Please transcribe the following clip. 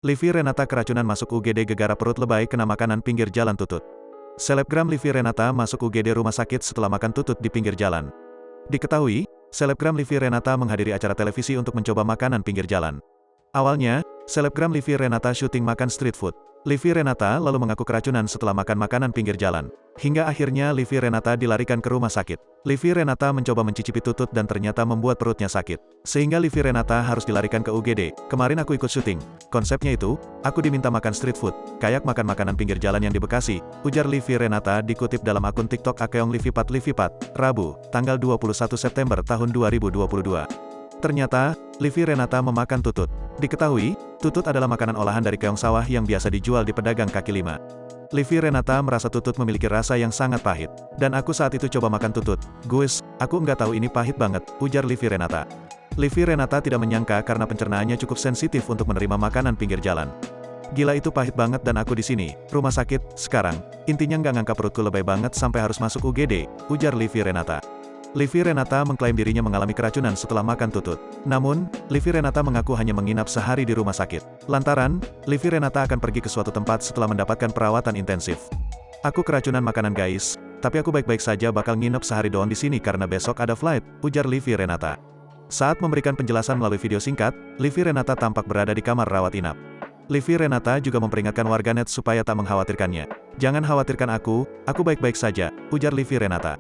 Livi Renata keracunan masuk UGD gegara perut lebay kena makanan pinggir jalan tutut. Selebgram Livi Renata masuk UGD rumah sakit setelah makan tutut di pinggir jalan. Diketahui, selebgram Livi Renata menghadiri acara televisi untuk mencoba makanan pinggir jalan. Awalnya, selebgram Livi Renata syuting makan street food. Livi Renata lalu mengaku keracunan setelah makan makanan pinggir jalan. Hingga akhirnya Livi Renata dilarikan ke rumah sakit. Livi Renata mencoba mencicipi tutut dan ternyata membuat perutnya sakit. Sehingga Livi Renata harus dilarikan ke UGD. Kemarin aku ikut syuting. Konsepnya itu, aku diminta makan street food, kayak makan makanan pinggir jalan yang di Bekasi, ujar Livi Renata dikutip dalam akun TikTok Akeong Livipat Livipat, Rabu, tanggal 21 September tahun 2022. Ternyata, Livi Renata memakan tutut. Diketahui, tutut adalah makanan olahan dari keong sawah yang biasa dijual di pedagang kaki lima. Livi Renata merasa tutut memiliki rasa yang sangat pahit. Dan aku saat itu coba makan tutut. Guys, aku nggak tahu ini pahit banget, ujar Livi Renata. Livi Renata tidak menyangka karena pencernaannya cukup sensitif untuk menerima makanan pinggir jalan. Gila itu pahit banget dan aku di sini, rumah sakit, sekarang. Intinya nggak ngangka perutku lebay banget sampai harus masuk UGD, ujar Livi Renata. Livi Renata mengklaim dirinya mengalami keracunan setelah makan tutut. Namun, Livi Renata mengaku hanya menginap sehari di rumah sakit. Lantaran, Livi Renata akan pergi ke suatu tempat setelah mendapatkan perawatan intensif. Aku keracunan makanan guys, tapi aku baik-baik saja bakal nginep sehari doang di sini karena besok ada flight, ujar Livi Renata. Saat memberikan penjelasan melalui video singkat, Livi Renata tampak berada di kamar rawat inap. Livi Renata juga memperingatkan warganet supaya tak mengkhawatirkannya. Jangan khawatirkan aku baik-baik saja, ujar Livi Renata.